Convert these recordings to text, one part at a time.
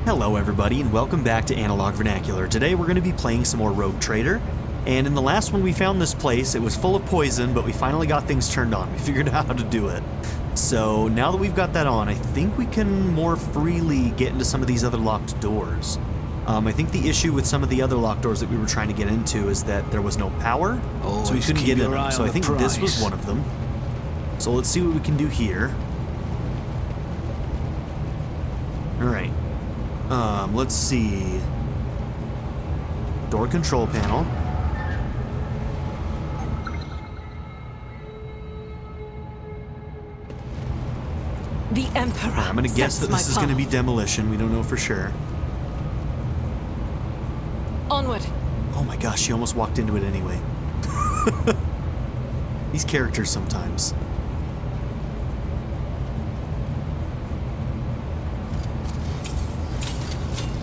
Hello everybody and welcome back to Analog Vernacular. Today we're going to be playing some more Rogue Trader, and in the last one we found this place. It was full of poison, but we finally got things turned on. We figured out how to do it. So now that we've got that on, I think we can more freely get into some of these other locked doors. I think the issue with some of the other locked doors that we were trying to get into is that there was no power, so we couldn't get in them. So I think this was one of them. So let's see what we can do here. Alright. Let's see. Door control panel. The Emperor. I'm gonna guess that this is gonna be demolition. We don't know for sure. Onward. Oh my gosh, she almost walked into it anyway. These characters sometimes.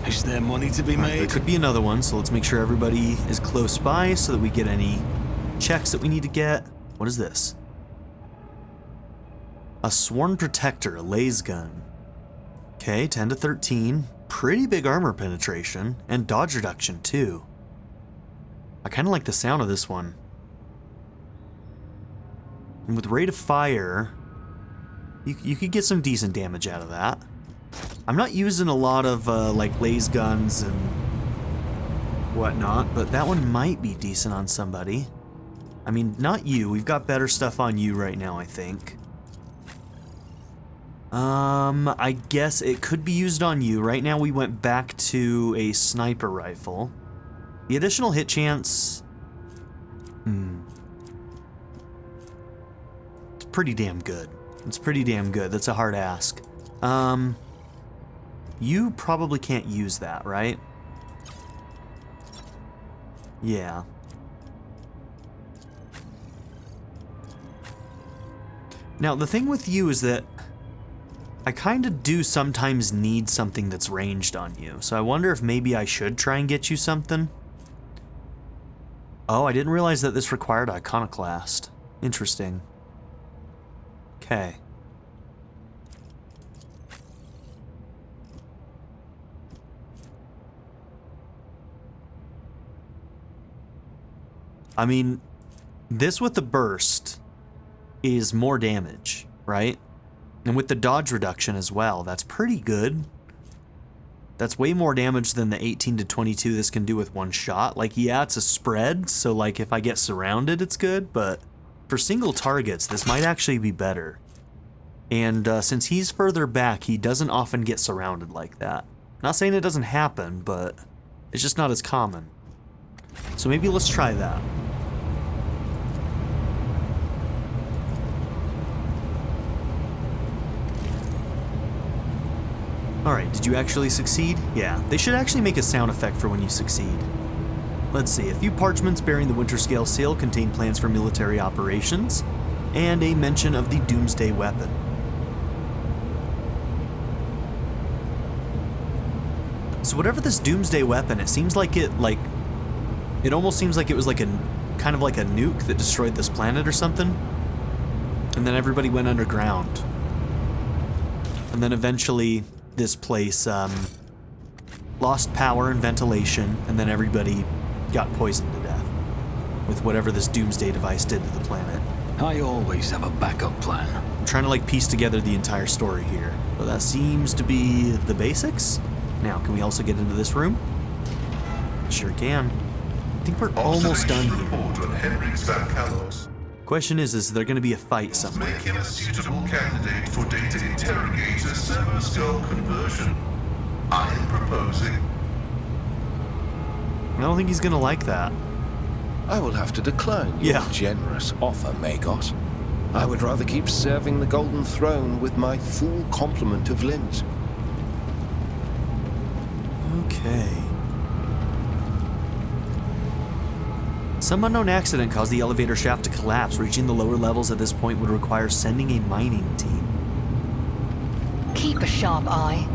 Is there money to be made? There could be another one, so let's make sure everybody is close by so that we get any checks that we need to get. What is this? A Sworn Protector, a laser gun. Okay, 10 to 13. Pretty big armor penetration, and dodge reduction too. I kind of like the sound of this one. And with rate of fire, you could get some decent damage out of that. I'm not using a lot of like laser guns and whatnot, but that one might be decent on somebody. I mean, not you. We've got better stuff on you right now, I think. I guess it could be used on you. Right now we went back to a sniper rifle. The additional hit chance... It's pretty damn good. It's pretty damn good. That's a hard ask. You probably can't use that, right? Yeah. Now, the thing with you is that I kind of do sometimes need something that's ranged on you, so I wonder if maybe I should try and get you something. Oh, I didn't realize that this required Iconoclast. Interesting. Okay. I mean, this with the burst is more damage, right? And with the dodge reduction as well, that's pretty good. That's way more damage than the 18 to 22 this can do with one shot. Like, yeah, it's a spread, so like if I get surrounded, it's good, but for single targets, this might actually be better. And since he's further back, he doesn't often get surrounded like that. Not saying it doesn't happen, but it's just not as common. So maybe let's try that. Alright, did you actually succeed? Yeah, they should actually make a sound effect for when you succeed. Let's see, a few parchments bearing the Winterscale seal contain plans for military operations, and a mention of the Doomsday weapon. So whatever this Doomsday weapon, it seems like it almost seems like it was like a, kind of like a nuke that destroyed this planet or something. And then everybody went underground. And then eventually this place lost power and ventilation, and then everybody got poisoned to death with whatever this Doomsday device did to the planet. I always have a backup plan. I'm trying to like piece together the entire story here. But that seems to be the basics. Now, can we also get into this room? Sure can. I think we're almost done here. Question is there going to be a fight somewhere? Make him a suitable candidate for data interrogator server skull conversion. I am proposing. I don't think he's going to like that. I will have to decline your generous offer, Magos. I would rather keep serving the Golden Throne with my full complement of limbs. Okay. Some unknown accident caused the elevator shaft to collapse. Reaching the lower levels at this point would require sending a mining team. Keep a sharp eye.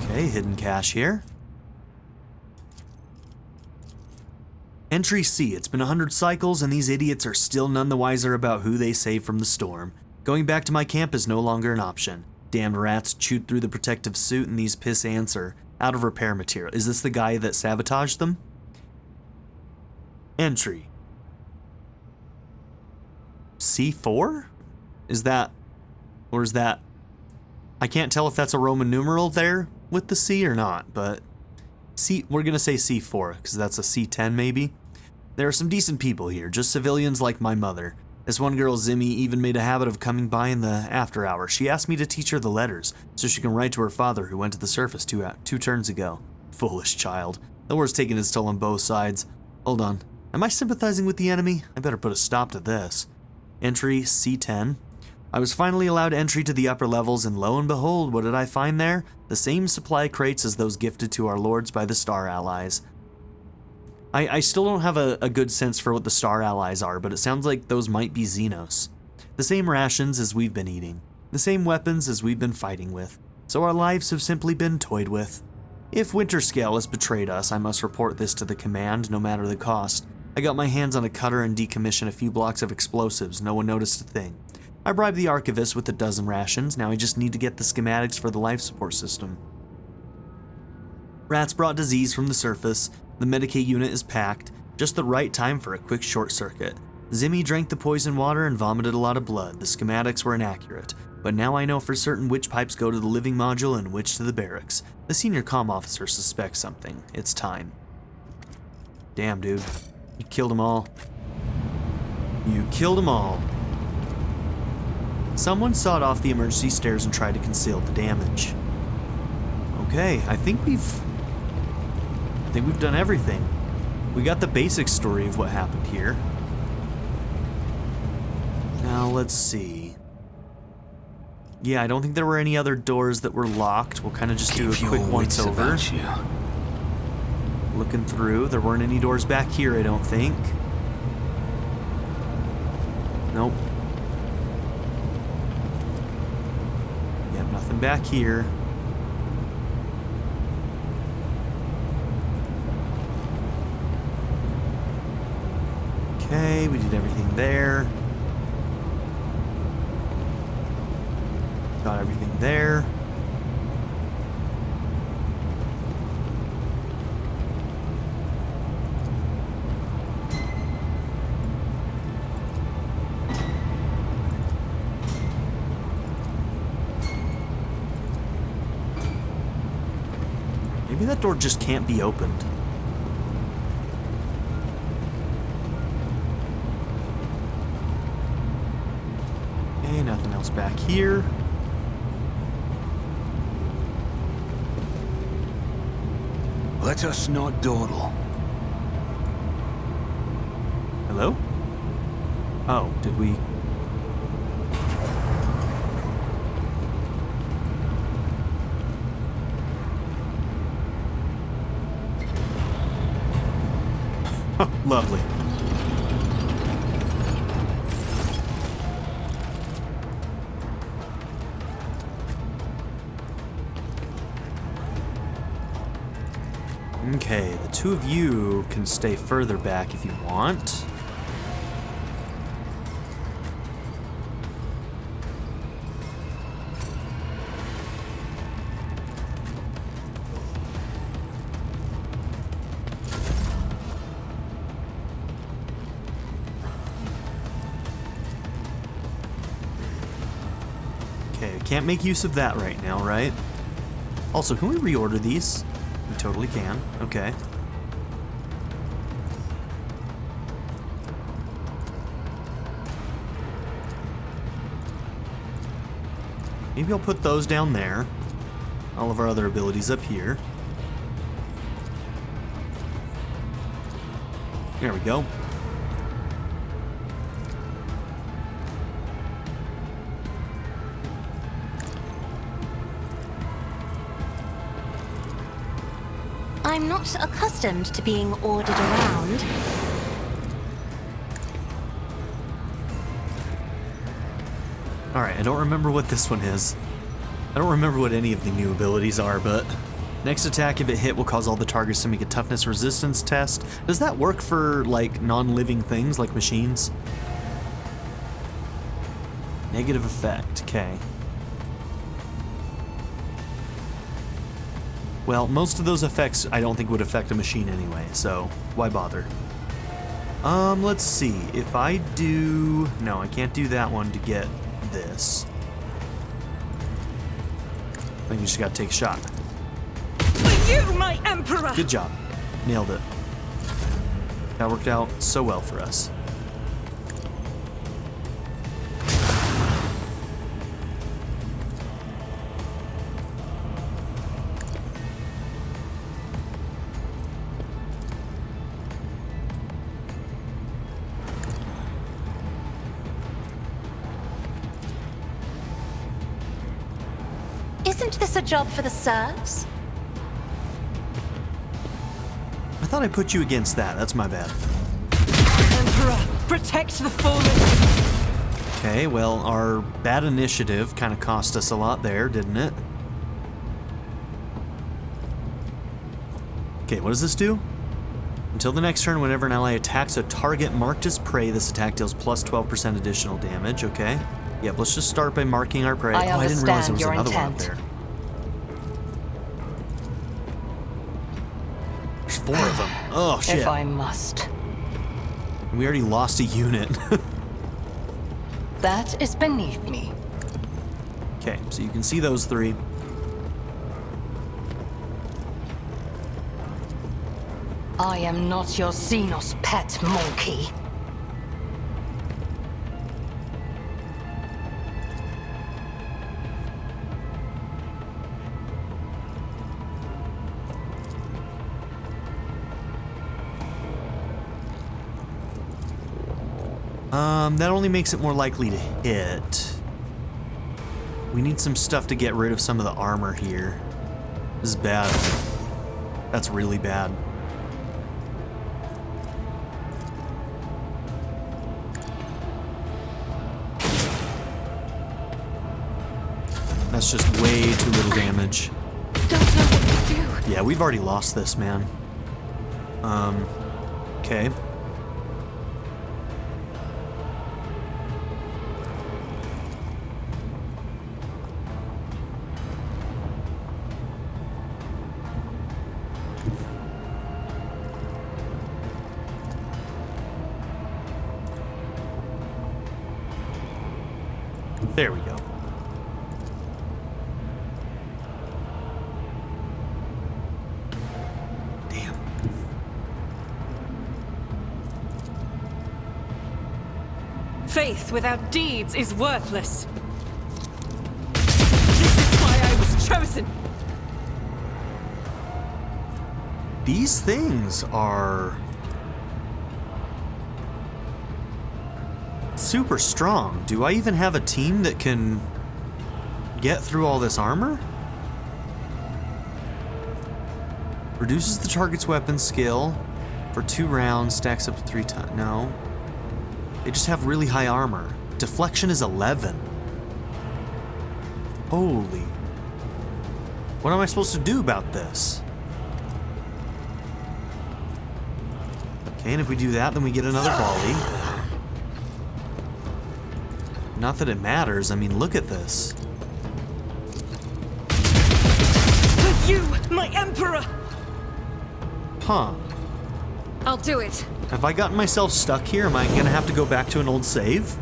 Okay, hidden cache here. Entry C. It's been 100 cycles and these idiots are still none the wiser about who they saved from the storm. Going back to my camp is no longer an option. Damned rats chewed through the protective suit and these piss ants are out of repair material. Is this the guy that sabotaged them? Entry. C4? Is that... or is that... I can't tell if that's a Roman numeral there with the C or not, but... we're gonna say C4, because that's a C10 maybe. There are some decent people here, just civilians like my mother. This one girl, Zimmy, even made a habit of coming by in the after hours. She asked me to teach her the letters, so she can write to her father who went to the surface two turns ago. Foolish child. The war's taking its toll on both sides. Hold on. Am I sympathizing with the enemy? I better put a stop to this. Entry C10. I was finally allowed entry to the upper levels, and lo and behold, what did I find there? The same supply crates as those gifted to our lords by the Star Allies. I still don't have a good sense for what the Star Allies are, but it sounds like those might be Xenos. The same rations as we've been eating. The same weapons as we've been fighting with. So our lives have simply been toyed with. If Winterscale has betrayed us, I must report this to the command, no matter the cost. I got my hands on a cutter and decommissioned a few blocks of explosives. No one noticed a thing. I bribed the archivist with a dozen rations. Now I just need to get the schematics for the life support system. Rats brought disease from the surface. The Medicaid unit is packed. Just the right time for a quick short circuit. Zimmy drank the poison water and vomited a lot of blood. The schematics were inaccurate. But now I know for certain which pipes go to the living module and which to the barracks. The senior comm officer suspects something. It's time. Damn, dude. You killed them all. You killed them all. Someone sawed off the emergency stairs and tried to conceal the damage. Okay, I think we've done everything. We got the basic story of what happened here. Now let's see. Yeah, I don't think there were any other doors that were locked. We'll kind of just do a quick once over. Looking through, there weren't any doors back here, I don't think. Nope. Yeah, nothing back here. Okay, we did everything there. Got everything there. Maybe that door just can't be opened. Okay, nothing else back here. Let us not dawdle. Hello? Oh, did we... Lovely. Okay, the two of you can stay further back if you want. Okay, can't make use of that right now, right? Also, can we reorder these? We totally can. Okay. Maybe I'll put those down there. All of our other abilities up here. There we go. I'm not accustomed to being ordered around. Alright, I don't remember what this one is. I don't remember what any of the new abilities are, but... Next attack, if it hit, will cause all the targets to make a toughness resistance test. Does that work for, like, non-living things, like machines? Negative effect, okay. Well, most of those effects I don't think would affect a machine anyway, so why bother? Let's see. If I do... No, I can't do that one to get this. I think we just gotta take a shot. For you, my Emperor! Good job. Nailed it. That worked out so well for us. Isn't this a job for the serfs? I thought I put you against that. That's my bad. Emperor, protect the fallen! Okay, well, our bad initiative kind of cost us a lot there, didn't it? Okay, what does this do? Until the next turn, whenever an ally attacks a target marked as prey, this attack deals plus 12% additional damage. Okay. Yep, let's just start by marking our prey. I didn't realize there was understand your another one up intent. there. There's 4 of them. Oh, shit. If I must. We already lost a unit. That is beneath me. Okay, so you can see those 3. I am not your Xenos pet monkey. That only makes it more likely to hit. We need some stuff to get rid of some of the armor here. This is bad. That's really bad. That's just way too little damage. Don't know what to do. Yeah, we've already lost this, man. Okay. There we go. Damn. Faith without deeds is worthless. This is why I was chosen. These things are super strong. Do I even have a team that can get through all this armor? Reduces the target's weapon skill for 2 rounds, stacks up to 3 times. No. They just have really high armor. Deflection is 11. Holy. What am I supposed to do about this? Okay, and if we do that, then we get another volley. Not that it matters. I mean, look at this. For you, my Emperor! Huh. I'll do it. Have I gotten myself stuck here? Am I gonna have to go back to an old save?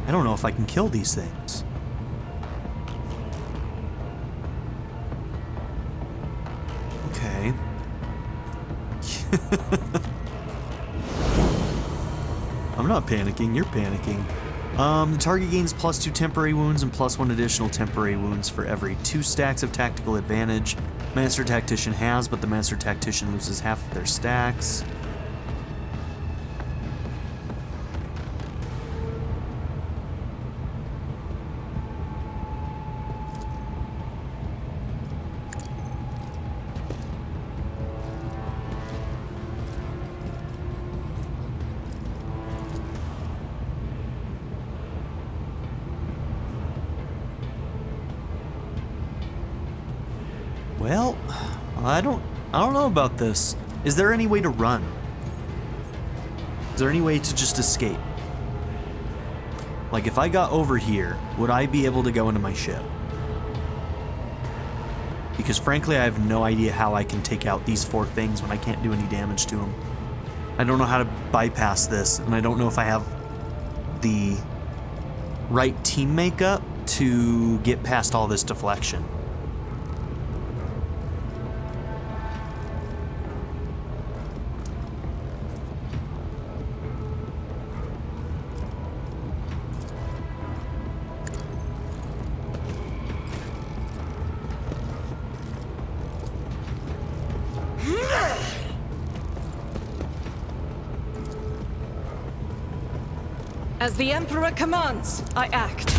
I don't know if I can kill these things. Okay. I'm not panicking, you're panicking. The target gains plus 2 temporary wounds and plus 1 additional temporary wounds for every 2 stacks of tactical advantage Master Tactician has, but the Master Tactician loses half of their stacks. Well, I don't know about this. Is there any way to run? Is there any way to just escape? Like, if I got over here, would I be able to go into my ship? Because frankly, I have no idea how I can take out these 4 things when I can't do any damage to them. I don't know how to bypass this, and I don't know if I have the right team makeup to get past all this deflection. As the Emperor commands, I act.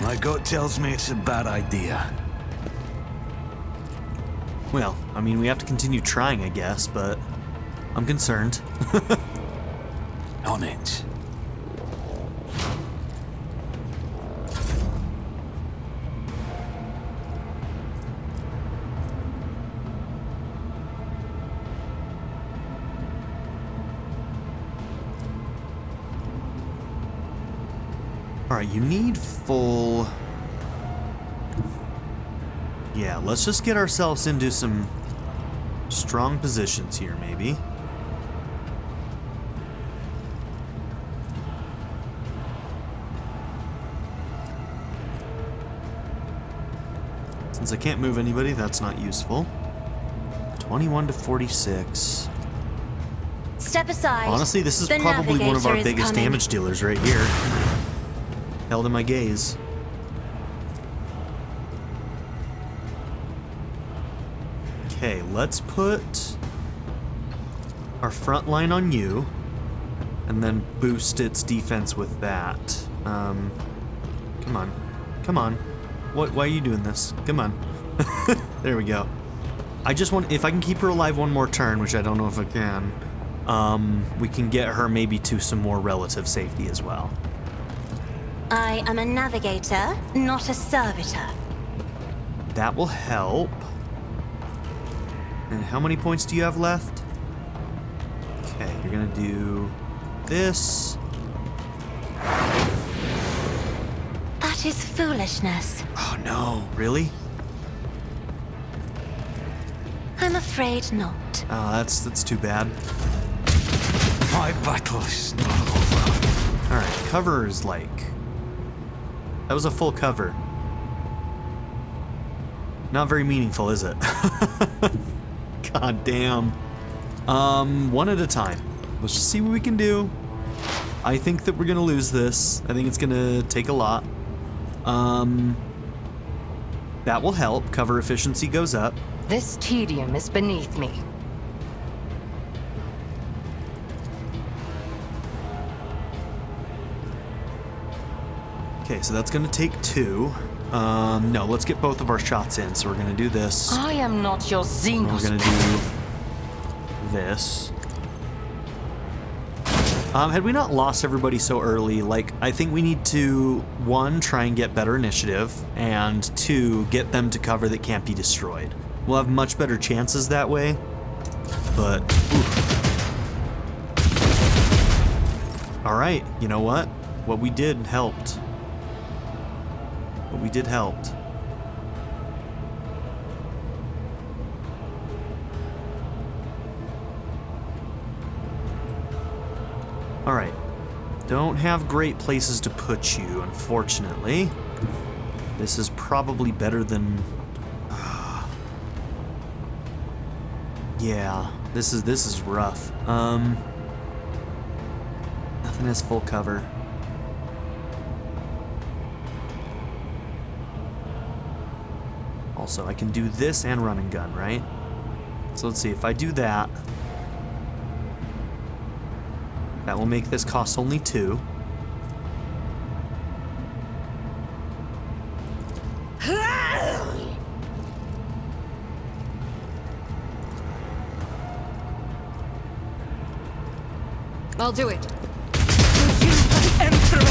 My gut tells me it's a bad idea. Well, I mean, we have to continue trying, I guess, but I'm concerned. On it. Alright, you need full... Yeah, let's just get ourselves into some strong positions here, maybe. Since I can't move anybody, that's not useful. 21 to 46. Step aside. Honestly, this is The probably one of our navigator is biggest coming. damage dealers right here. Held in my gaze. Okay, let's put our front line on you, and then boost its defense with that. Come on. Come on. Why are you doing this? Come on. There we go. I just want, if I can keep her alive one more turn, which I don't know if I can, we can get her maybe to some more relative safety as well. I am a navigator, not a servitor. That will help. And how many points do you have left? Okay, you're gonna do this. That is foolishness. Oh no, really? I'm afraid not. Oh, that's too bad. My battle is not over. Alright, cover is like... That was a full cover. Not very meaningful, is it? God damn. One at a time. Let's just see what we can do. I think that we're gonna lose this. I think it's gonna take a lot. That will help. Cover efficiency goes up. This tedium is beneath me. Okay, so that's gonna take 2. No, let's get both of our shots in. So we're gonna do this. I am not your We're Xenos gonna pet. do this. Had we not lost everybody so early, like, I think we need to, 1, try and get better initiative, and 2, get them to cover that can't be destroyed. We'll have much better chances that way, but... Alright, you know what? What we did helped. What we did helped. Alright. Don't have great places to put you, unfortunately. This is probably better than... yeah, this is rough. Nothing has full cover. Also, I can do this and run and gun, right? So let's see, if I do that... That will make this cost only 2. I'll do it. To you, Emperor!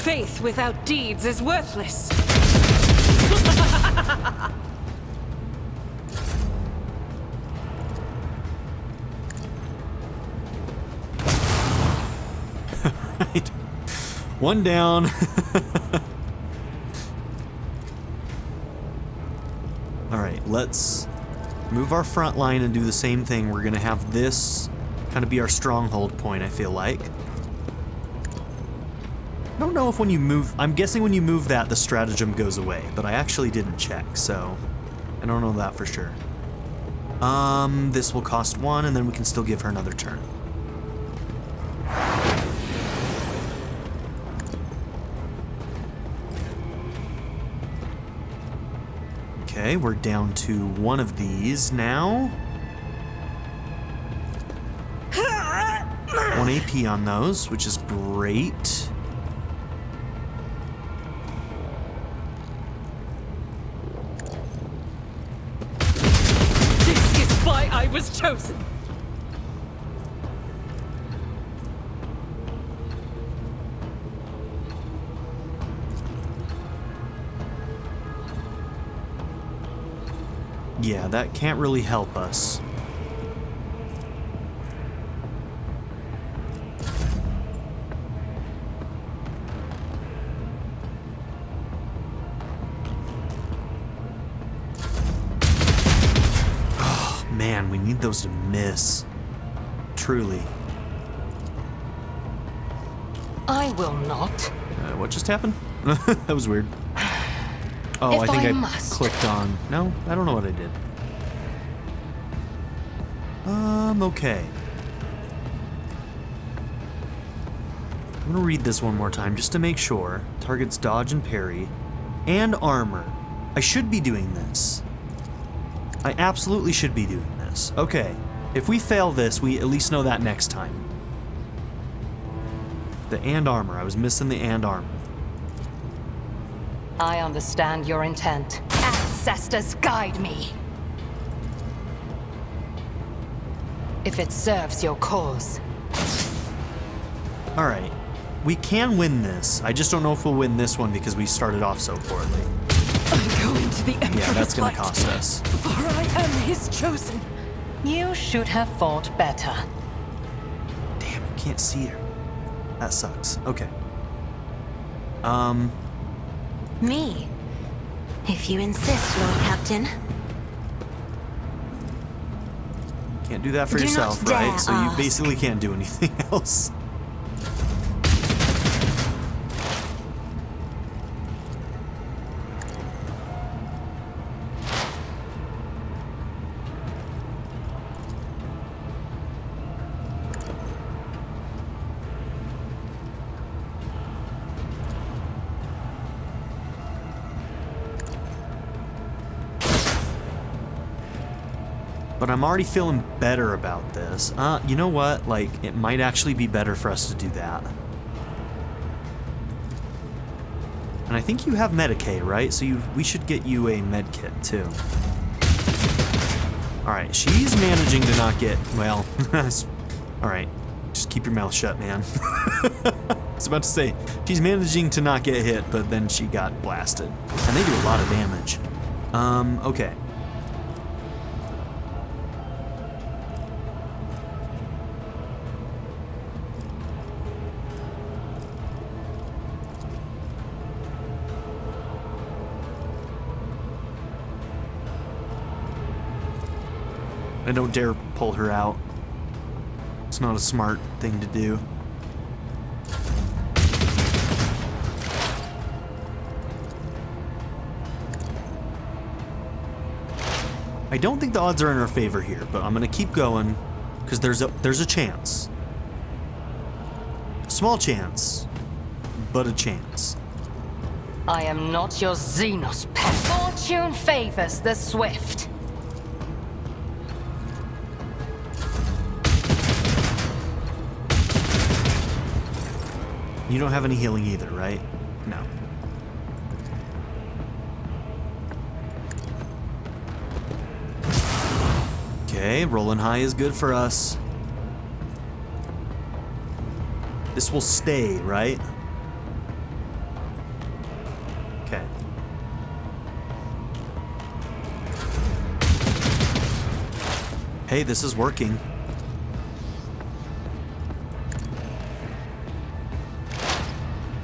Faith without deeds is worthless. Right. One down. Alright, let's move our front line and do the same thing. We're gonna have this kind of be our stronghold point, I feel like. I don't know if when you move, I'm guessing when you move that, the stratagem goes away, but I actually didn't check, so I don't know that for sure. This will cost 1, and then we can still give her another turn. Okay, we're down to 1 of these now. 1 AP on those, which is great. This is why I was chosen. Yeah, that can't really help us. Oh, man, we need those to miss. Truly. I will not. What just happened? That was weird. Oh, I think I clicked on... No, I don't know what I did. Okay. I'm gonna read this one more time just to make sure. Targets dodge and parry. And armor. I should be doing this. I absolutely should be doing this. Okay. If we fail this, we at least know that next time. The and armor. I was missing the and armor. I understand your intent. Ancestors, guide me. If it serves your cause. Alright. We can win this. I just don't know if we'll win this one because we started off so poorly. I go into the Emperor's Yeah, that's gonna light, cost us. for I am his chosen. You should have fought better. Damn, I can't see her. That sucks. Okay. Me? If you insist, Lord Captain. Can't do that for Do not yourself, dare right? So you ask. basically can't do anything else. But I'm already feeling better about this. You know what? Like, it might actually be better for us to do that. And I think you have Medicaid, right? So we should get you a medkit, too. Alright, she's managing to not get... Well, alright. Just keep your mouth shut, man. I was about to say, she's managing to not get hit, but then she got blasted. And they do a lot of damage. Okay. I don't dare pull her out. It's not a smart thing to do. I don't think the odds are in our favor here, but I'm gonna keep going because there's a chance. A small chance, but a chance. I am not your Xenos pet. Fortune favors the swift. You don't have any healing either, right? No. Okay, rolling high is good for us. This will stay, right? Hey, this is working.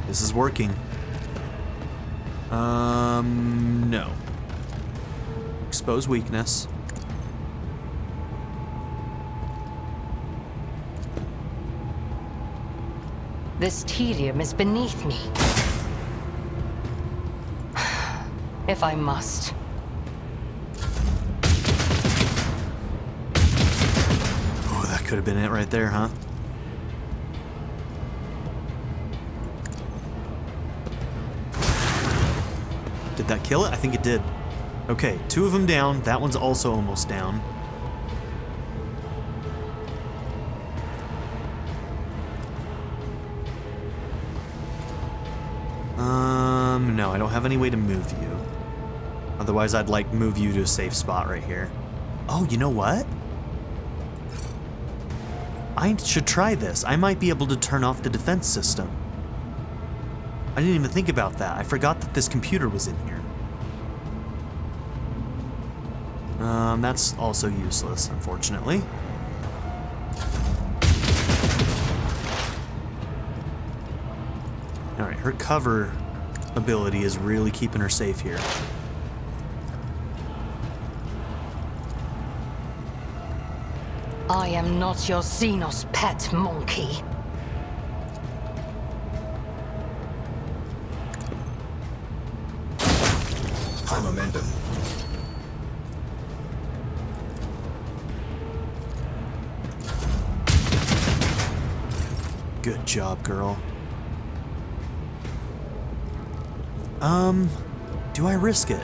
This is working. No. Expose weakness. This tedium is beneath me. If I must. Oh, that could have been it right there, huh? Did that kill it? I think it did. Okay, 2 of them down. That one's also almost down. No, I don't have any way to move you. Otherwise, I'd like move you to a safe spot right here. Oh, you know what? I should try this. I might be able to turn off the defense system. I didn't even think about that. I forgot that this computer was in here. That's also useless, unfortunately. Alright, her cover ability is really keeping her safe here. I am not your Xenos pet, monkey. High momentum. Good job, girl. Do I risk it?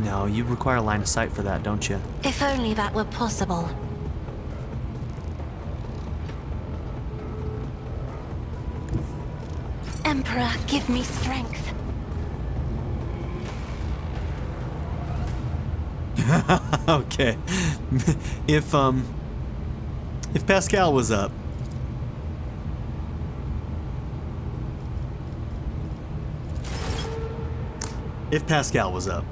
No, you require a line of sight for that, don't you? If only that were possible. Emperor, give me strength. Okay. If Pascal was up. If Pascal was up.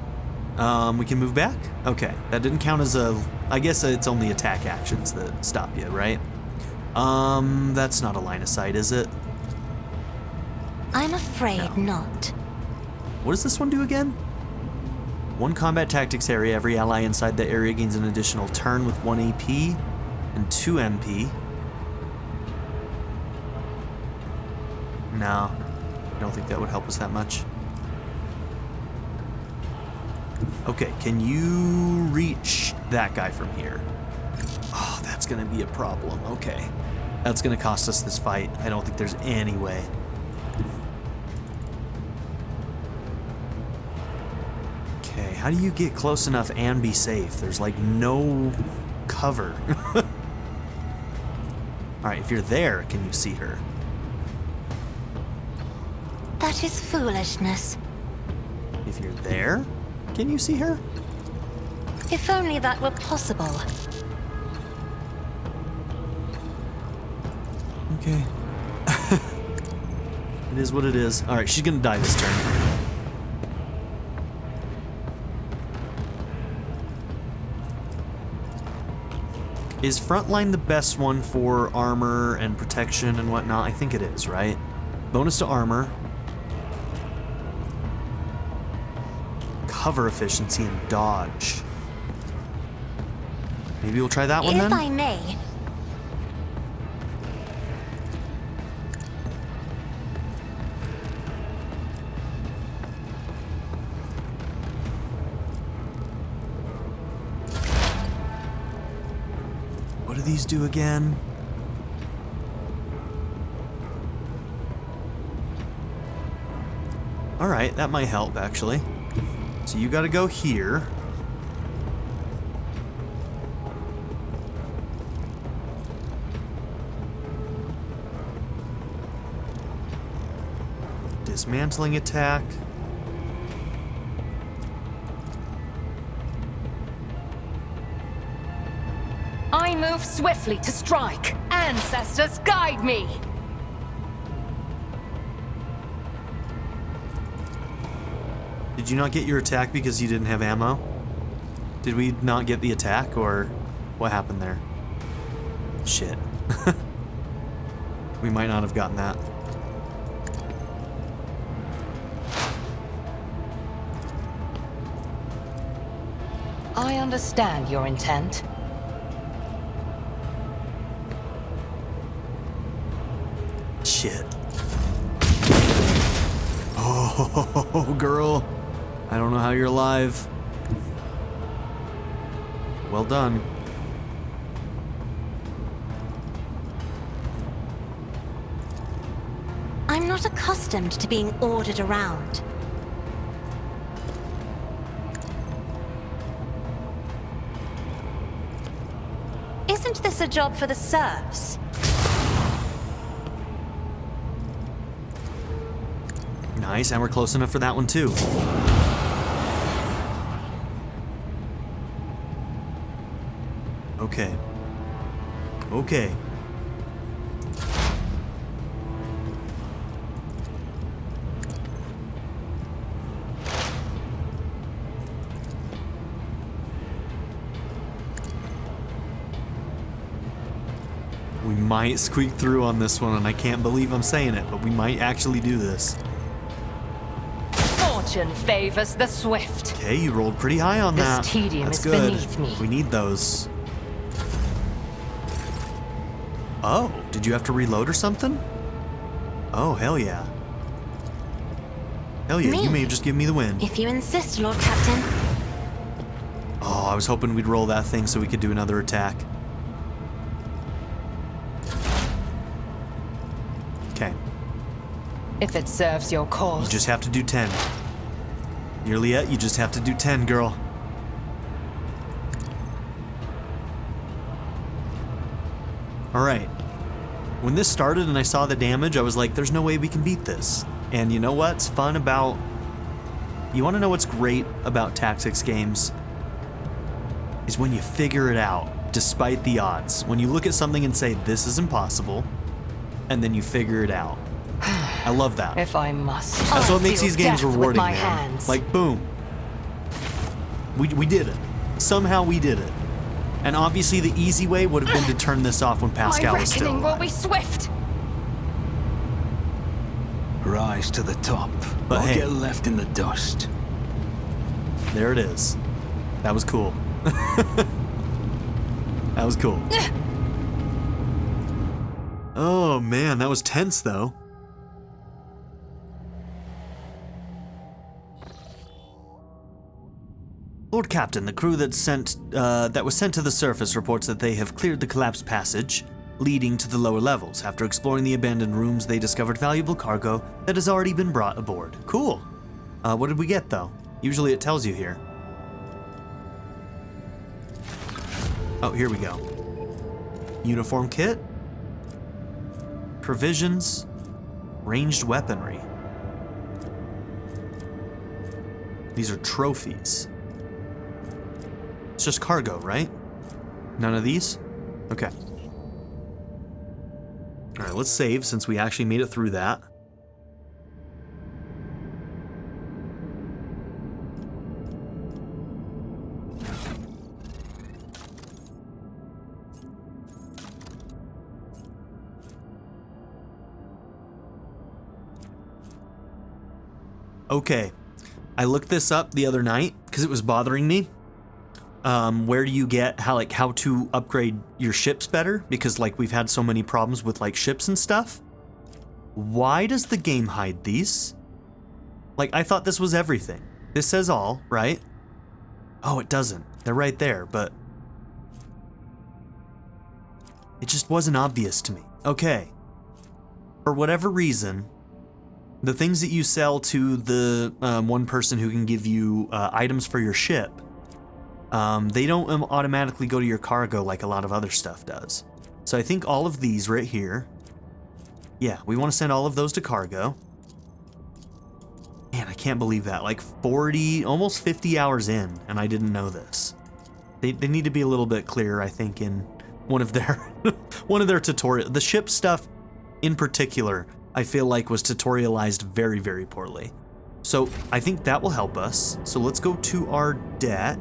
We can move back? Okay. That didn't count as a... I guess it's only attack actions that stop you, right? That's not a line of sight, is it? I'm afraid not. What does this one do again? 1 combat tactics area. Every ally inside the area gains an additional turn with 1 AP and 2 MP. No, I don't think that would help us that much. Okay, can you reach that guy from here? Oh, that's gonna be a problem. Okay, that's gonna cost us this fight. I don't think there's any way. Okay, how do you get close enough and be safe? There's like no cover. Alright, if you're there, can you see her? That is foolishness. If you're there, can you see her? If only that were possible. Okay. It is what it is. Alright, she's gonna die this turn. Is frontline the best one for armor and protection and whatnot? I think it is, right? Bonus to armor. Cover efficiency and dodge. Maybe we'll try that one then? If I may. What do these do again? Alright, that might help actually. So you gotta go here. Dismantling attack. I move swiftly to strike. Ancestors, guide me! Did you not get your attack because you didn't have ammo? Did we not get the attack, or what happened there? Shit. We might not have gotten that. I understand your intent. Shit. Oh, girl. I don't know how you're alive. Well done. I'm not accustomed to being ordered around. Isn't this a job for the serfs? Nice, and we're close enough for that one too. Okay. Okay. We might squeak through on this one, and I can't believe I'm saying it, but we might actually do this. Fortune favors the swift. Okay, you rolled pretty high on that. This tedium That's is good. beneath me. We need those. Oh, did you have to reload or something? Oh, hell yeah. Hell yeah, you may have just given me the win. If you insist, Lord Captain. Oh, I was hoping we'd roll that thing so we could do another attack. Okay. If it serves your cause. You just have to do 10. Juliet, you just have to do 10, girl. Alright. When this started and I saw the damage, I was like, there's no way we can beat this. And you know what's fun about... You want to know what's great about tactics games? Is when you figure it out, despite the odds. When you look at something and say, this is impossible, and then you figure it out. I love that. If I must. That's what makes I'll these deal games death with rewarding, my man. hands. Like, boom. We did it. Somehow we did it. And obviously the easy way would have been to turn this off when Pascal my was still reckoning will alive. be swift. Rise to the top, But or hey. get left in the dust. There it is. That was cool. That was cool. Oh man, that was tense though. Lord Captain, the crew that was sent to the surface reports that they have cleared the collapsed passage leading to the lower levels. After exploring the abandoned rooms, they discovered valuable cargo that has already been brought aboard. Cool. What did we get though? Usually it tells you here. Oh, here we go. Uniform kit. Provisions. Ranged weaponry. These are trophies. It's just cargo, right? None of these? Okay. Alright, let's save since we actually made it through that. Okay. I looked this up the other night because it was bothering me. Where do you get how to upgrade your ships better? Because like we've had so many problems with like ships and stuff. Why does the game hide these? Like I thought this was everything. This says all, right? Oh, it doesn't. They're right there, but it just wasn't obvious to me. Okay. For whatever reason, the things that you sell to the one person who can give you items for your ship, they don't automatically go to your cargo like a lot of other stuff does. So I think all of these right here, yeah, we want to send all of those to cargo. Man, I can't believe that. Like 40, almost 50 hours in, and I didn't know this. They need to be a little bit clearer, I think, in one of their one of their tutorial. The ship stuff in particular, I feel like was tutorialized very, very poorly. So I think that will help us. So let's go to our deck.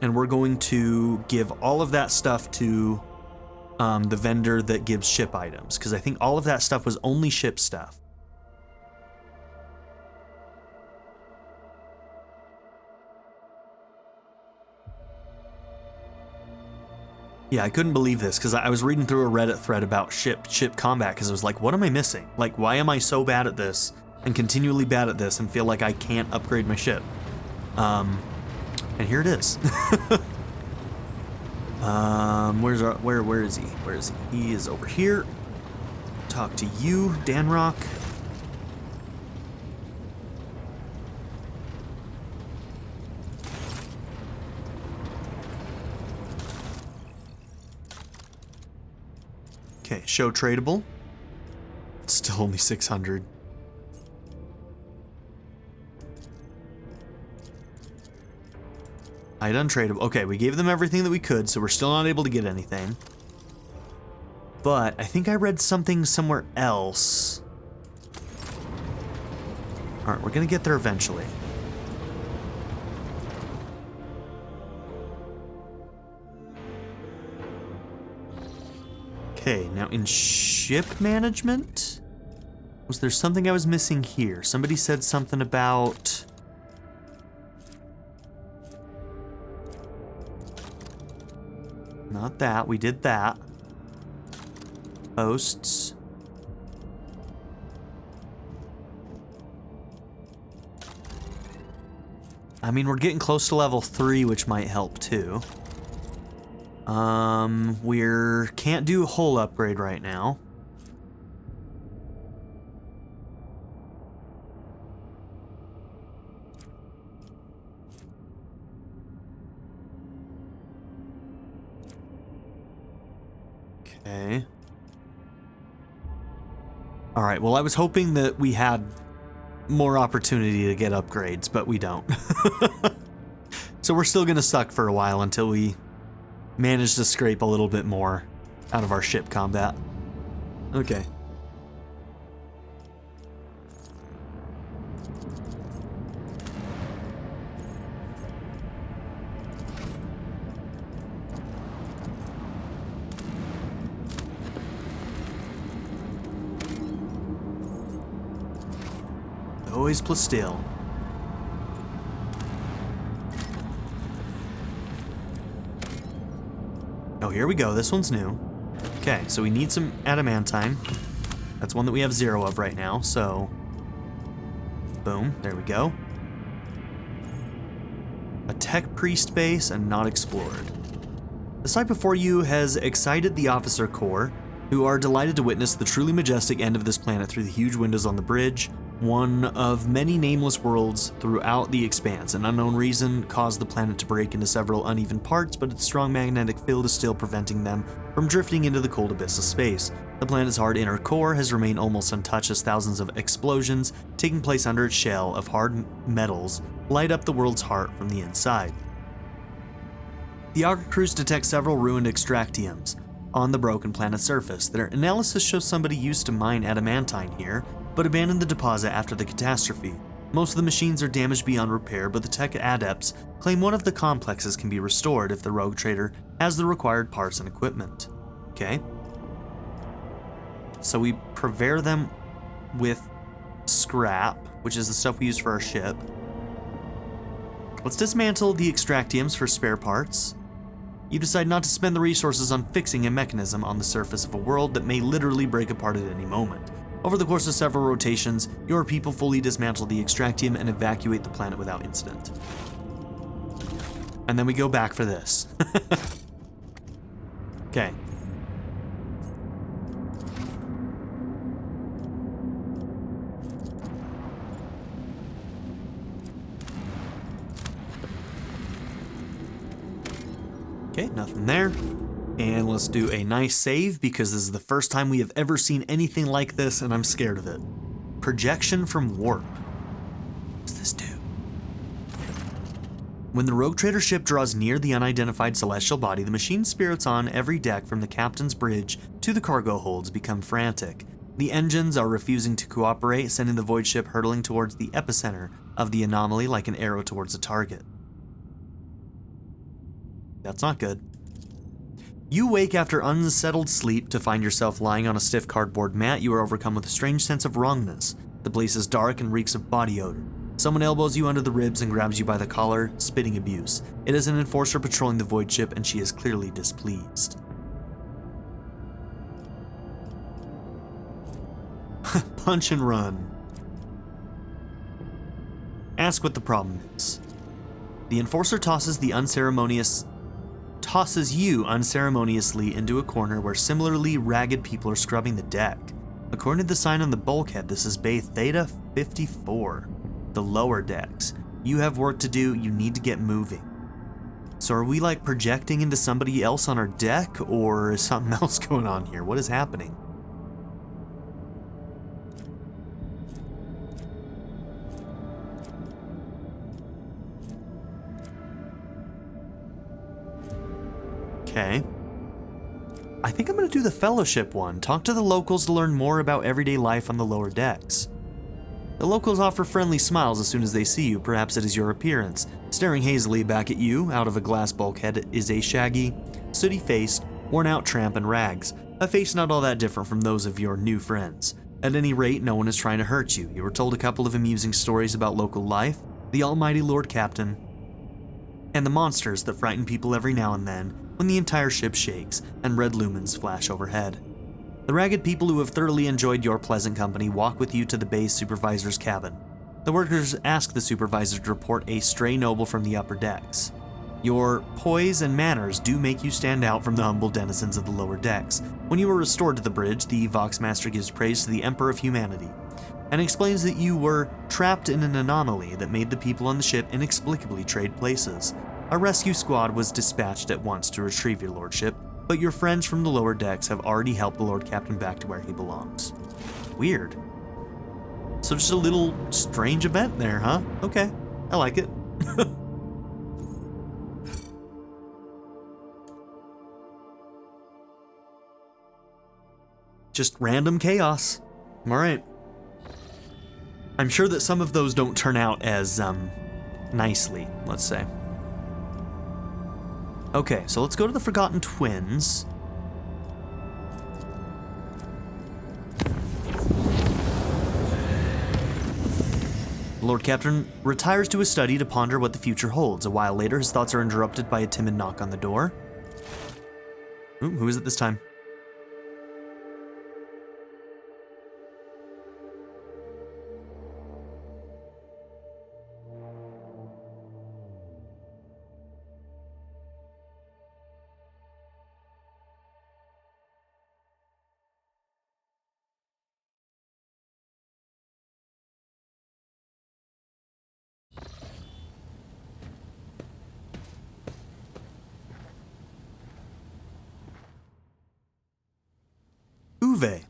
And we're going to give all of that stuff to the vendor that gives ship items. Because I think all of that stuff was only ship stuff. Yeah, I couldn't believe this because I was reading through a Reddit thread about ship combat because I was like, what am I missing? Like, why am I so bad at this and continually bad at this and feel like I can't upgrade my ship? And here it is. Where is he? Where is he? He is over here. Talk to you, Danrock. Okay, show tradable. It's still only 600. Hide untradable. Okay, we gave them everything that we could, so we're still not able to get anything. But I think I read something somewhere else. Alright, we're gonna get there eventually. Okay, now in ship management, was there something I was missing here? Somebody said something about... Not that, we did that. Hosts. I mean, we're getting close to level 3, which might help too. We're can't do a hull upgrade right now. Okay. All right, well, I was hoping that we had more opportunity to get upgrades, but we don't. So we're still gonna suck for a while until we manage to scrape a little bit more out of our ship combat. Okay. Always plus still. Oh, here we go. This one's new. Okay, so we need some adamantine. That's one that we have 0 of right now, so... Boom. There we go. A tech priest base and not explored. The sight before you has excited the officer corps, who are delighted to witness the truly majestic end of this planet through the huge windows on the bridge. One of many nameless worlds throughout the expanse. An unknown reason caused the planet to break into several uneven parts, but its strong magnetic field is still preventing them from drifting into the cold abyss of space. The planet's hard inner core has remained almost untouched as thousands of explosions taking place under its shell of hard metals light up the world's heart from the inside. The Auger crews detect several ruined extractiums on the broken planet's surface. Their analysis shows somebody used to mine adamantine here, but abandoned the deposit after the catastrophe. Most of the machines are damaged beyond repair, but the tech adepts claim one of the complexes can be restored if the rogue trader has the required parts and equipment. Okay. So we purvey them with scrap, which is the stuff we use for our ship. Let's dismantle the extractiums for spare parts. You decide not to spend the resources on fixing a mechanism on the surface of a world that may literally break apart at any moment. Over the course of several rotations, your people fully dismantle the extractium and evacuate the planet without incident. And then we go back for this. Okay. Okay, nothing there. And let's do a nice save because this is the first time we have ever seen anything like this and I'm scared of it. Projection from warp. What does this do? When the rogue trader ship draws near the unidentified celestial body, the machine spirits on every deck from the captain's bridge to the cargo holds become frantic. The engines are refusing to cooperate, sending the void ship hurtling towards the epicenter of the anomaly like an arrow towards a target. That's not good. You wake after unsettled sleep to find yourself lying on a stiff cardboard mat. You are overcome with a strange sense of wrongness. The place is dark and reeks of body odor. Someone elbows you under the ribs and grabs you by the collar, spitting abuse. It is an enforcer patrolling the void ship, and she is clearly displeased. Punch and run. Ask what the problem is. The enforcer tosses you unceremoniously into a corner where similarly ragged people are scrubbing the deck. According to the sign on the bulkhead, this is Bay Theta 54, the lower decks. You have work to do, you need to get moving. So are we like projecting into somebody else on our deck, or is something else going on here? What is happening? Okay. I think I'm going to do the fellowship one. Talk to the locals to learn more about everyday life on the lower decks. The locals offer friendly smiles as soon as they see you. Perhaps it is your appearance. Staring hazily back at you out of a glass bulkhead is a shaggy, sooty-faced, worn-out tramp in rags. A face not all that different from those of your new friends. At any rate, no one is trying to hurt you. You were told a couple of amusing stories about local life, the almighty Lord Captain, and the monsters that frighten people every now and then when the entire ship shakes and red lumens flash overhead. The ragged people who have thoroughly enjoyed your pleasant company walk with you to the base supervisor's cabin. The workers ask the supervisor to report a stray noble from the upper decks. Your poise and manners do make you stand out from the humble denizens of the lower decks. When you are restored to the bridge, the Voxmaster gives praise to the Emperor of Humanity and explains that you were trapped in an anomaly that made the people on the ship inexplicably trade places. A rescue squad was dispatched at once to retrieve your lordship, but your friends from the lower decks have already helped the Lord Captain back to where he belongs. Weird. So just a little strange event there, huh? Okay, I like it. Just random chaos. All right. I'm sure that some of those don't turn out as, nicely, let's say. Okay, so let's go to the Forgotten Twins. The Lord Captain retires to his study to ponder what the future holds. A while later, his thoughts are interrupted by a timid knock on the door. Ooh, who is it this time? Uwe.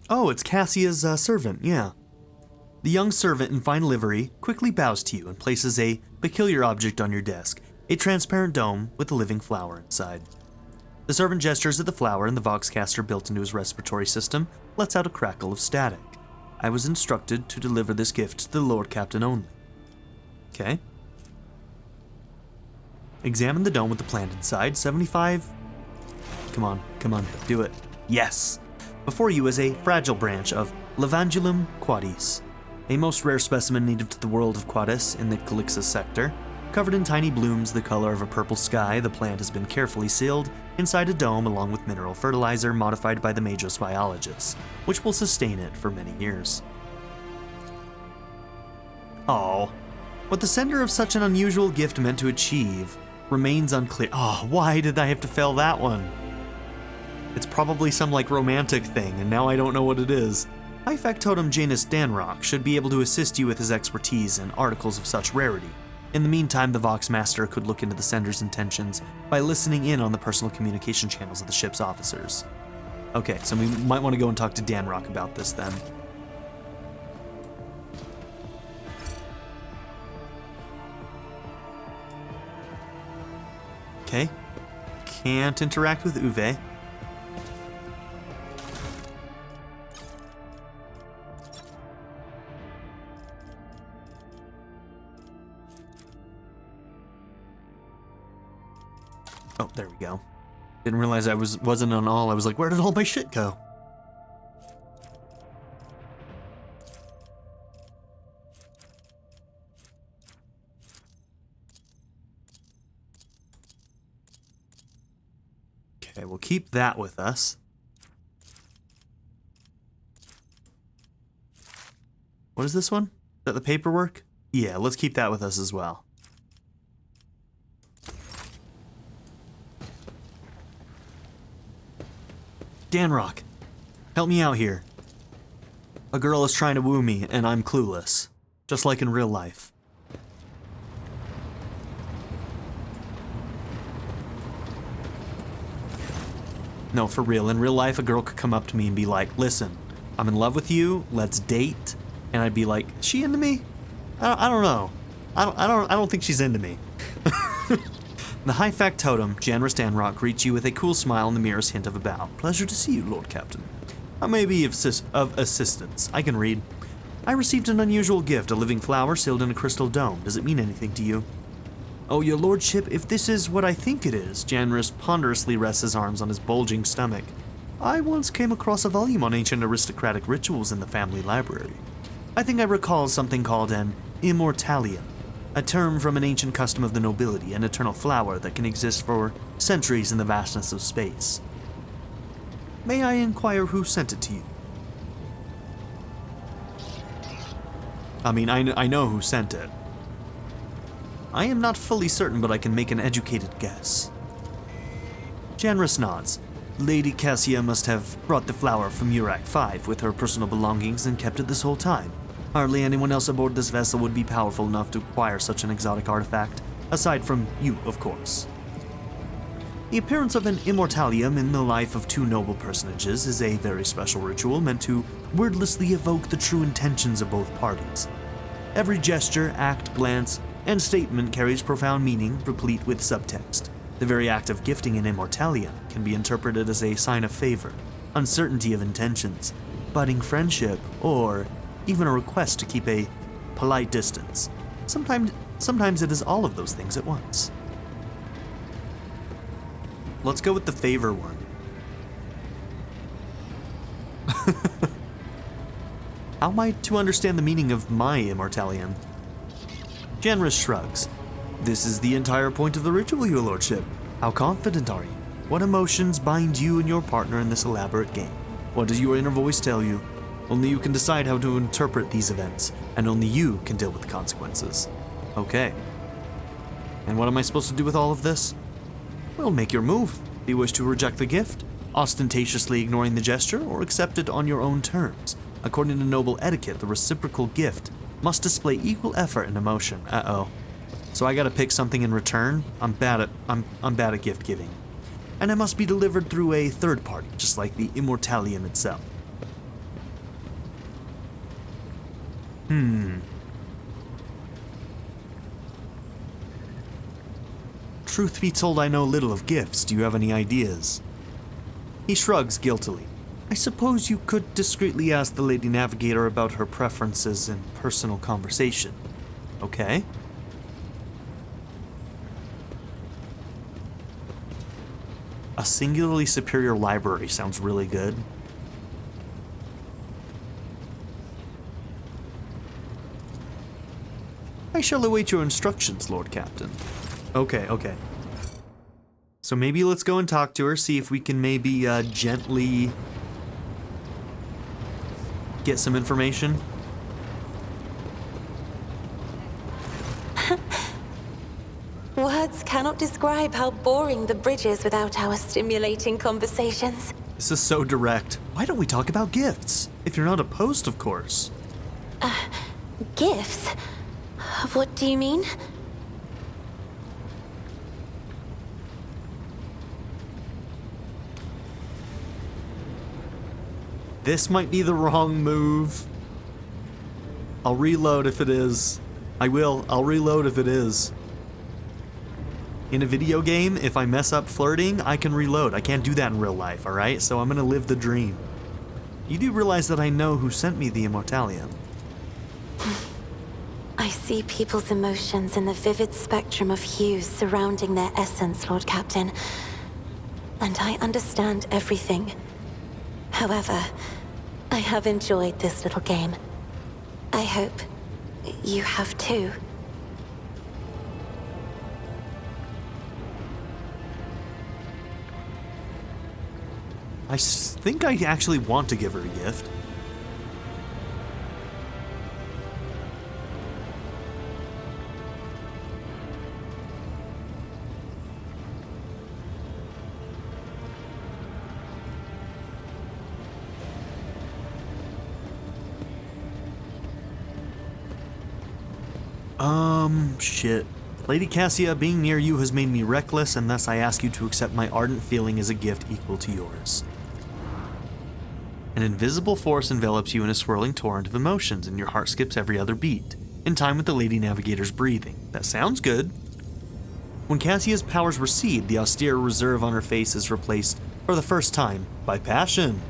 Oh, it's Cassia's servant, yeah. The young servant in fine livery quickly bows to you and places a peculiar object on your desk, a transparent dome with a living flower inside. The servant gestures at the flower, and the Voxcaster built into his respiratory system lets out a crackle of static. I was instructed to deliver this gift to the Lord Captain only. Okay. Examine the dome with the plant inside. 75. Come on, do it. Yes! Before you is a fragile branch of Lavandulum quadis, a most rare specimen native to the world of Quadis in the Calixus sector. Covered in tiny blooms the color of a purple sky, the plant has been carefully sealed inside a dome along with mineral fertilizer modified by the Magos biologists, which will sustain it for many years. Oh, what the sender of such an unusual gift meant to achieve remains unclear. Oh, why did I have to fail that one? It's probably some like romantic thing, and now I don't know what it is. High Factotum Janus Danrock should be able to assist you with his expertise in articles of such rarity. In the meantime, the Voxmaster could look into the sender's intentions by listening in on the personal communication channels of the ship's officers. Okay, so we might want to go and talk to Danrock about this then. Okay. Can't interact with Uwe. Oh, there we go. Didn't realize I wasn't on all. I was like, where did all my shit go? Okay, we'll keep that with us. What is this one? Is that the paperwork? Yeah, let's keep that with us as well. Danrock, help me out here. A girl is trying to woo me, and I'm clueless. Just like in real life. No, for real. In real life, a girl could come up to me and be like, listen, I'm in love with you, let's date. And I'd be like, is she into me? I don't know. I don't think she's into me. The high factotum, Janris Danrock, greets you with a cool smile and the merest hint of a bow. Pleasure to see you, Lord Captain. I may be of assistance. I can read. I received an unusual gift, a living flower sealed in a crystal dome. Does it mean anything to you? Oh, your lordship, if this is what I think it is, Janris ponderously rests his arms on his bulging stomach. I once came across a volume on ancient aristocratic rituals in the family library. I think I recall something called an immortalium, a term from an ancient custom of the nobility, an eternal flower that can exist for centuries in the vastness of space. May I inquire who sent it to you? I mean, I know who sent it. I am not fully certain, but I can make an educated guess. Janris nods. Lady Cassia must have brought the flower from Urak 5 with her personal belongings and kept it this whole time. Hardly anyone else aboard this vessel would be powerful enough to acquire such an exotic artifact, aside from you, of course. The appearance of an immortalium in the life of two noble personages is a very special ritual meant to wordlessly evoke the true intentions of both parties. Every gesture, act, glance, and statement carries profound meaning, replete with subtext. The very act of gifting an immortalium can be interpreted as a sign of favor, uncertainty of intentions, budding friendship, or even a request to keep a polite distance. Sometimes it is all of those things at once. Let's go with the favor one. How am I to understand the meaning of my immortalium? Janris shrugs. This is the entire point of the ritual, your lordship. How confident are you? What emotions bind you and your partner in this elaborate game? What does your inner voice tell you? Only you can decide how to interpret these events, and only you can deal with the consequences. Okay. And what am I supposed to do with all of this? Well, make your move. Do you wish to reject the gift, ostentatiously ignoring the gesture, or accept it on your own terms? According to noble etiquette, the reciprocal gift must display equal effort and emotion. Uh-oh. So I gotta pick something in return? I'm bad at gift giving. And it must be delivered through a third party, just like the immortalium itself. Truth be told, I know little of gifts. Do you have any ideas? He shrugs guiltily. I suppose you could discreetly ask the Lady Navigator about her preferences in personal conversation. Okay. A singularly superior library sounds really good. I shall await your instructions, Lord Captain. Okay. So maybe let's go and talk to her, see if we can maybe gently get some information. Words cannot describe how boring the bridge is without our stimulating conversations. This is so direct. Why don't we talk about gifts? If you're not opposed, of course. Gifts? What do you mean? This might be the wrong move. I'll reload if it is. I'll reload if it is. In a video game, if I mess up flirting, I can reload. I can't do that in real life, alright? So I'm gonna live the dream. You do realize that I know who sent me the immortalium. I I see people's emotions in the vivid spectrum of hues surrounding their essence, Lord Captain. And I understand everything. However, I have enjoyed this little game. I hope you have too. Think I actually want to give her a gift. Shit. Lady Cassia, being near you has made me reckless, and thus I ask you to accept my ardent feeling as a gift equal to yours. An invisible force envelops you in a swirling torrent of emotions, and your heart skips every other beat, in time with the Lady Navigator's breathing. That sounds good. When Cassia's powers recede, the austere reserve on her face is replaced, for the first time, by passion.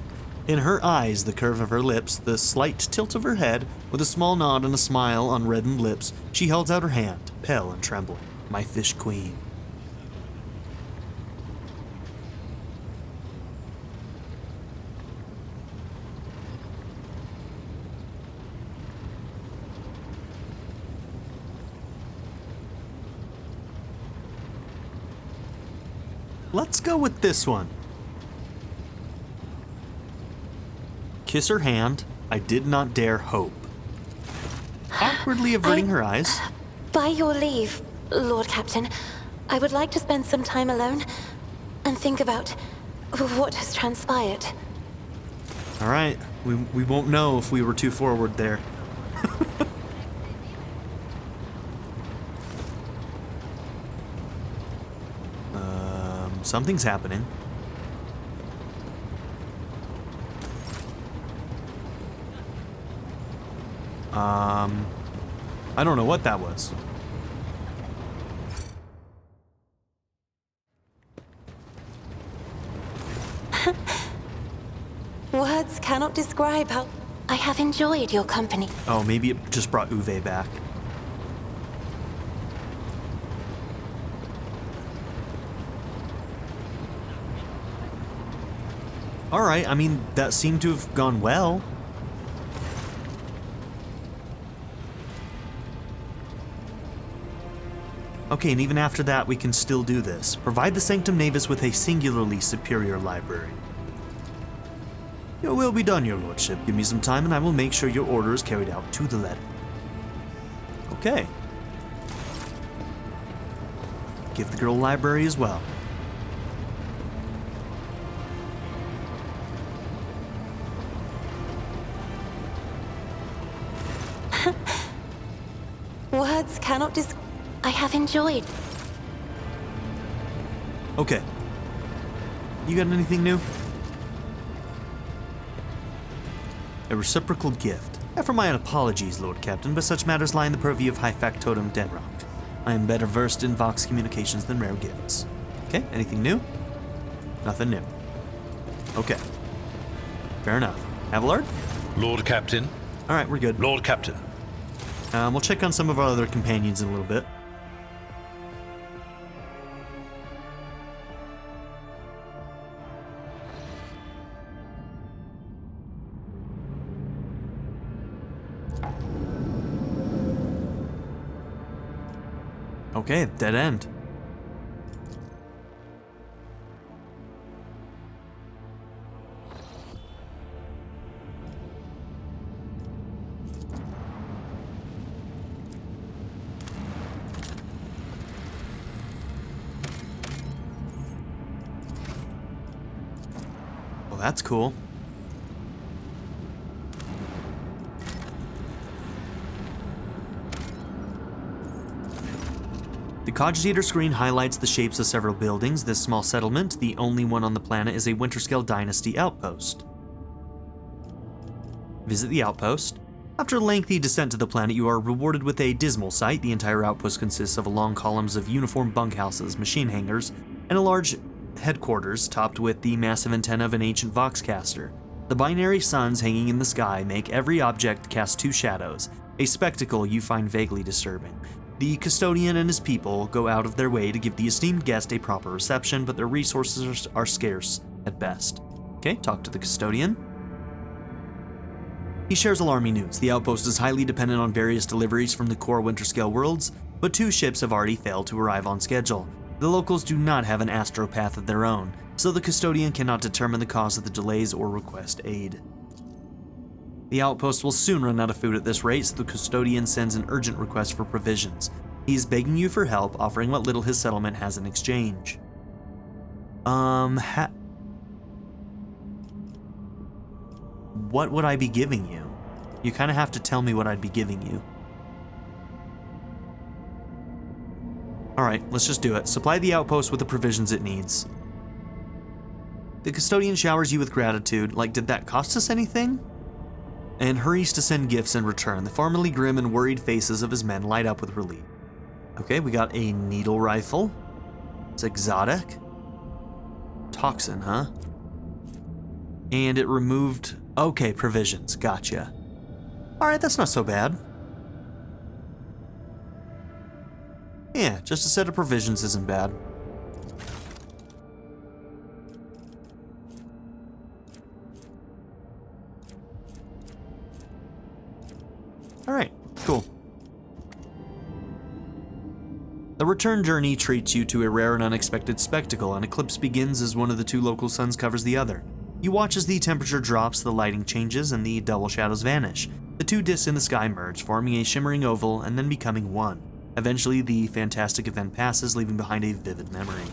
In her eyes, the curve of her lips, the slight tilt of her head, with a small nod and a smile on reddened lips, she holds out her hand, pale and trembling. My fish queen. Let's go with this one. Kiss her hand. I did not dare hope. Awkwardly averting her eyes. By your leave, Lord Captain, I would like to spend some time alone and think about what has transpired. All right, we won't know if we were too forward there. Something's happening. I don't know what that was. Words cannot describe how I have enjoyed your company. Oh, maybe it just brought Uwe back. Alright, I mean, that seemed to have gone well. Okay, and even after that, we can still do this. Provide the Sanctum Navis with a singularly superior library. Your will be done, your lordship. Give me some time and I will make sure your order is carried out to the letter. Okay. Give the girl a library as well. Words cannot describe. I have enjoyed. Okay. You got anything new? A reciprocal gift. Offer my apologies, Lord Captain, but such matters lie in the purview of High Factotum Denrock. I am better versed in Vox communications than rare gifts. Okay, anything new? Nothing new. Okay. Fair enough. Abelard? Lord Captain. Alright, we're good. Lord Captain. We'll check on some of our other companions in a little bit. Okay, dead end. Well, that's cool. The cogitator screen highlights the shapes of several buildings. This small settlement, the only one on the planet, is a Winterscale Dynasty outpost. Visit the outpost. After a lengthy descent to the planet, you are rewarded with a dismal sight. The entire outpost consists of long columns of uniform bunkhouses, machine hangars, and a large headquarters topped with the massive antenna of an ancient Voxcaster. The binary suns hanging in the sky make every object cast two shadows, a spectacle you find vaguely disturbing. The custodian and his people go out of their way to give the esteemed guest a proper reception, but their resources are scarce at best. Okay, talk to the custodian. He shares alarming news. The outpost is highly dependent on various deliveries from the core Winterscale worlds, but 2 ships have already failed to arrive on schedule. The locals do not have an astropath of their own, so the custodian cannot determine the cause of the delays or request aid. The outpost will soon run out of food at this rate, so the custodian sends an urgent request for provisions. He is begging you for help, offering what little his settlement has in exchange. What would I be giving you? You kind of have to tell me what I'd be giving you. Alright, let's just do it. Supply the outpost with the provisions it needs. The custodian showers you with gratitude, like, did that cost us anything? And hurries to send gifts in return. The formerly grim and worried faces of his men light up with relief. Okay, we got a needle rifle. It's exotic. Toxin, huh? And it removed... Okay, provisions. Gotcha. Alright, that's not so bad. Yeah, just a set of provisions isn't bad. Alright, cool. The return journey treats you to a rare and unexpected spectacle. An eclipse begins as one of the 2 local suns covers the other. You watch as the temperature drops, the lighting changes, and the double shadows vanish. The 2 discs in the sky merge, forming a shimmering oval and then becoming one. Eventually, the fantastic event passes, leaving behind a vivid memory.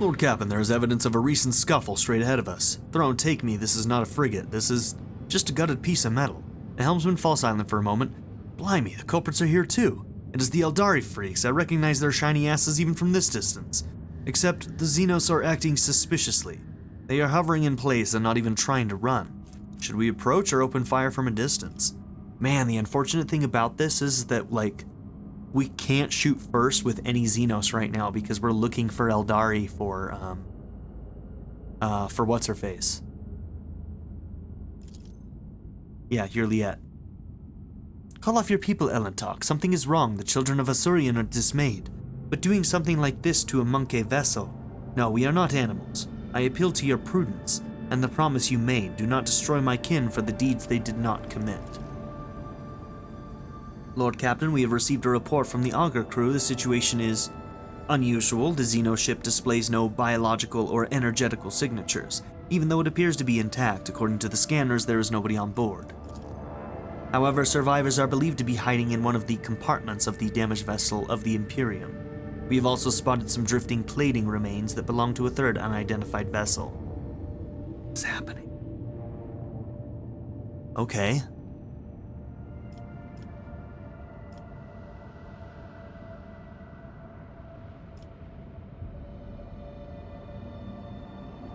Lord Captain, there is evidence of a recent scuffle straight ahead of us. Throne, take me, this is not a frigate. This is just a gutted piece of metal. The helmsman falls silent for a moment. Blimey, the culprits are here too. It is the Eldari freaks. I recognize their shiny asses even from this distance. Except the Xenos are acting suspiciously. They are hovering in place and not even trying to run. Should we approach or open fire from a distance? Man, the unfortunate thing about this is that, like, we can't shoot first with any Xenos right now because we're looking for Eldari for what's-her-face. Yeah, Juliet. Call off your people, Elentok. Something is wrong. The children of Asurian are dismayed. But doing something like this to a Monkey vessel... No, we are not animals. I appeal to your prudence, and the promise you made. Do not destroy my kin for the deeds they did not commit. Lord Captain, we have received a report from the Augur crew. The situation is unusual. The Xeno ship displays no biological or energetical signatures. Even though it appears to be intact, according to the scanners, there is nobody on board. However, survivors are believed to be hiding in one of the compartments of the damaged vessel of the Imperium. We have also spotted some drifting plating remains that belong to a 3rd unidentified vessel. What's happening? Okay.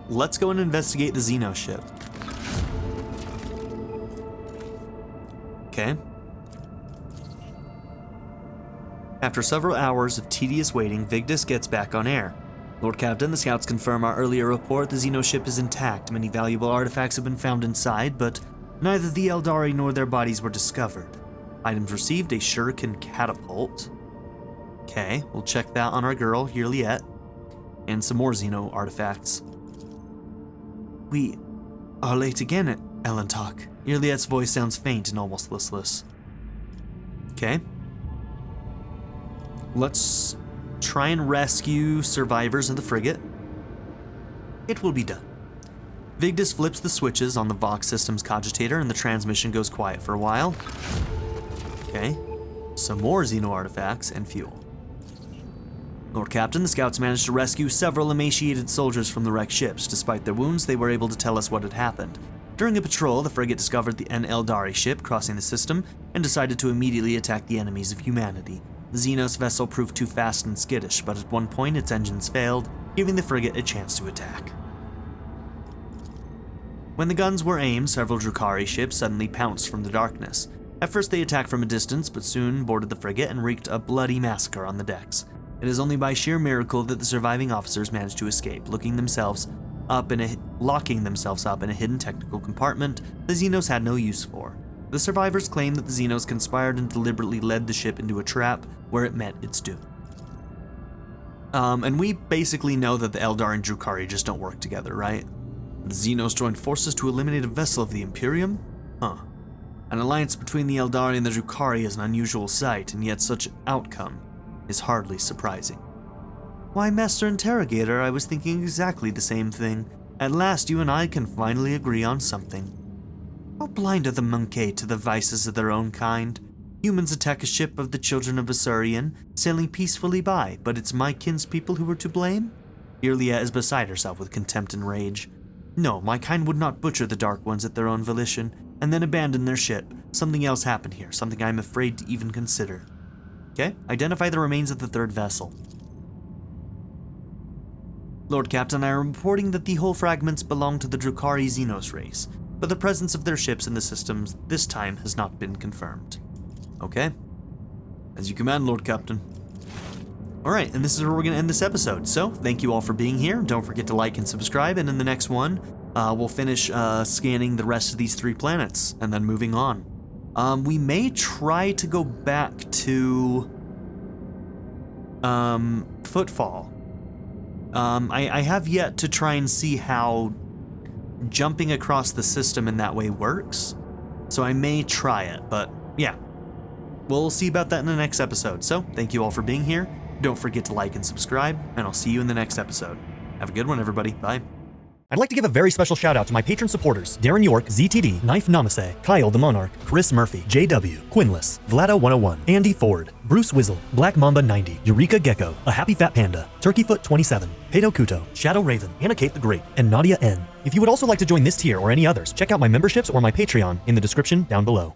Let's go and investigate the Xeno ship. Okay. After several hours of tedious waiting, Vigdis gets back on air. Lord Captain, the scouts confirm our earlier report. The Xeno ship is intact. Many valuable artifacts have been found inside, but neither the Eldari nor their bodies were discovered. Items received: a shuriken catapult. Okay, we'll check that on our girl, Juliet. And some more Xeno artifacts. We are late again at Elentok. Juliet's voice sounds faint and almost listless. Okay. Let's try and rescue survivors of the frigate. It will be done. Vigdis flips the switches on the Vox system's cogitator and the transmission goes quiet for a while. Okay. Some more Xeno artifacts and fuel. Lord Captain, the scouts managed to rescue several emaciated soldiers from the wrecked ships. Despite their wounds, they were able to tell us what had happened. During a patrol, the frigate discovered an Eldari ship crossing the system and decided to immediately attack the enemies of humanity. The Xenos vessel proved too fast and skittish, but at one point its engines failed, giving the frigate a chance to attack. When the guns were aimed, several Drukhari ships suddenly pounced from the darkness. At first they attacked from a distance, but soon boarded the frigate and wreaked a bloody massacre on the decks. It is only by sheer miracle that the surviving officers managed to escape, locking themselves up in a hidden technical compartment the Xenos had no use for. The survivors claim that the Xenos conspired and deliberately led the ship into a trap where it met its doom. And we basically know that the Eldar and Drukhari just don't work together, right? The Xenos joined forces to eliminate a vessel of the Imperium? Huh. An alliance between the Eldari and the Drukhari is an unusual sight, and yet such outcome is hardly surprising. Why, Master Interrogator, I was thinking exactly the same thing. At last you and I can finally agree on something. How blind are the Monkey to the vices of their own kind? Humans attack a ship of the children of Asurian, sailing peacefully by, but it's my kinspeople who were to blame? Irlia is beside herself with contempt and rage. No, my kind would not butcher the Dark Ones at their own volition, and then abandon their ship. Something else happened here, something I'm afraid to even consider. Okay, identify the remains of the third vessel. Lord Captain, I am reporting that the hull fragments belong to the Drukhari Xenos race, but the presence of their ships in the systems this time has not been confirmed. Okay. As you command, Lord Captain. Alright, and this is where we're going to end this episode. So, thank you all for being here. Don't forget to like and subscribe, and in the next one, we'll finish scanning the rest of these 3 planets, and then moving on. We may try to go back to Footfall. I have yet to try and see how jumping across the system in that way works, so I may try it, but yeah. We'll see about that in the next episode. So, thank you all for being here. Don't forget to like and subscribe, and I'll see you in the next episode. Have a good one, everybody. Bye. I'd like to give a very special shout out to my patron supporters: Darren York, ZTD, Knife Namaste, Kyle the Monarch, Chris Murphy, JW, Quinless, Vlado101, Andy Ford, Bruce Wizzle, Black Mamba 90, Eureka Gecko, A Happy Fat Panda, Turkeyfoot 27, Pedo Kuto, Shadow Raven, Anna Kate the Great, and Nadia N. If you would also like to join this tier or any others, check out my memberships or my Patreon in the description down below.